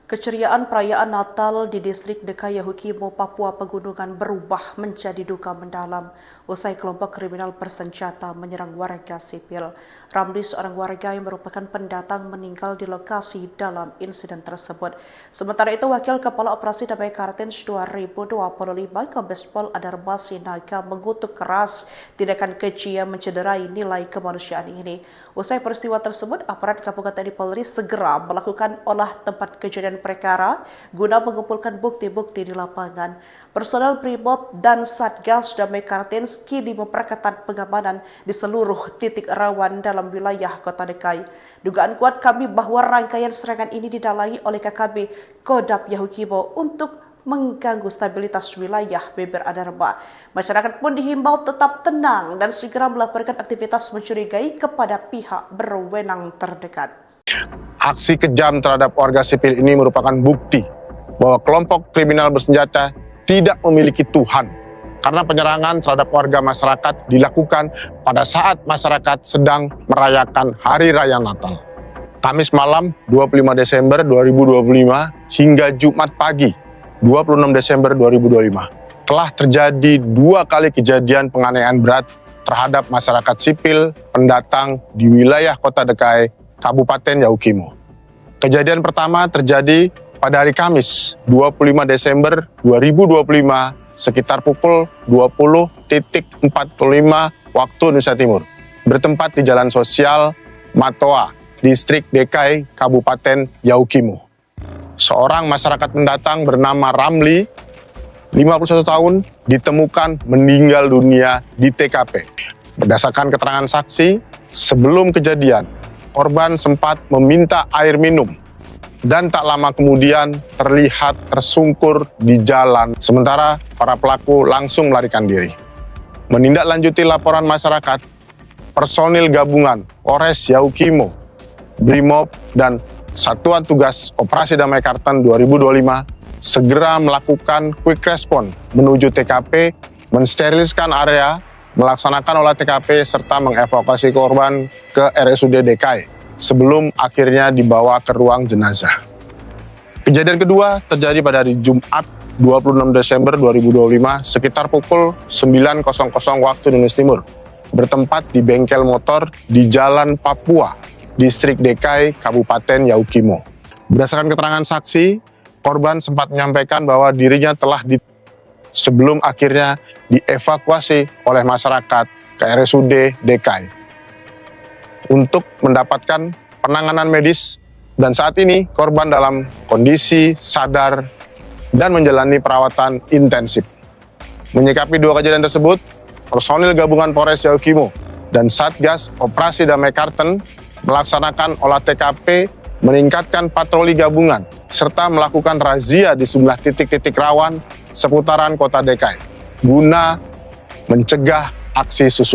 Keceriaan perayaan Natal di distrik Dekayahukimo, Papua Pegunungan berubah menjadi duka mendalam usai kelompok kriminal bersenjata menyerang warga sipil. Ramli, seorang warga yang merupakan pendatang, meninggal di lokasi dalam insiden tersebut. Sementara itu, Wakil Kepala Operasi Damai Kartens 2025 Kombes Pol Adarma Sinaga mengutuk keras tindakan keji yang mencederai nilai kemanusiaan ini. Usai peristiwa tersebut, aparat gabungan TNI Polri segera melakukan olah tempat kejadian perkara guna mengumpulkan bukti-bukti di lapangan. Personel Brimob dan Satgas Damai Kartens kini memperketat pengamanan di seluruh titik rawan dalam wilayah Kota Dekay. Dugaan kuat kami bahwa rangkaian serangan ini didalangi oleh KKB Kodam Yahukimo untuk mengganggu stabilitas wilayah Beber Adarma. Masyarakat pun dihimbau tetap tenang dan segera melaporkan aktivitas mencurigai kepada pihak berwenang terdekat. Aksi kejam terhadap warga sipil ini merupakan bukti bahwa kelompok kriminal bersenjata tidak memiliki Tuhan, karena penyerangan terhadap warga masyarakat dilakukan pada saat masyarakat sedang merayakan Hari Raya Natal. Kamis malam 25 Desember 2025 hingga Jumat pagi 26 Desember 2025 telah terjadi 2 kali kejadian penganiayaan berat terhadap masyarakat sipil pendatang di wilayah Kota Dekay, Kabupaten Yahukimo. Kejadian pertama terjadi pada hari Kamis 25 Desember 2025 sekitar pukul 20.45 waktu Indonesia Timur, bertempat di Jalan Sosial Matoa, Distrik Dekay, Kabupaten Yahukimo. Seorang masyarakat pendatang bernama Ramli, 51 tahun, ditemukan meninggal dunia di TKP. Berdasarkan keterangan saksi, sebelum kejadian, korban sempat meminta air minum dan tak lama kemudian terlihat tersungkur di jalan, sementara para pelaku langsung melarikan diri. Menindaklanjuti laporan masyarakat, personil gabungan Polres Yahukimo, Brimob, dan Satuan Tugas Operasi Damai Kartens 2025 segera melakukan quick response menuju TKP, mensterilkan area, melaksanakan olah TKP, serta mengevakuasi korban ke RSUD Dekay sebelum akhirnya dibawa ke ruang jenazah. Kejadian kedua terjadi pada hari Jumat 26 Desember 2025 sekitar pukul 9.00 waktu Indonesia Timur, bertempat di bengkel motor di Jalan Papua, Distrik Dekay, Kabupaten Yahukimo. Berdasarkan keterangan saksi, korban sempat menyampaikan bahwa dirinya telah sebelum akhirnya dievakuasi oleh masyarakat ke RSUD Dekay untuk mendapatkan penanganan medis, dan saat ini korban dalam kondisi sadar dan menjalani perawatan intensif. Menyikapi 2 kejadian tersebut, personil gabungan Polres Yahukimo dan Satgas Operasi Damai Kartens melaksanakan olah TKP, meningkatkan patroli gabungan, serta melakukan razia di sejumlah titik-titik rawan seputaran Kota Dekay guna mencegah aksi susulan.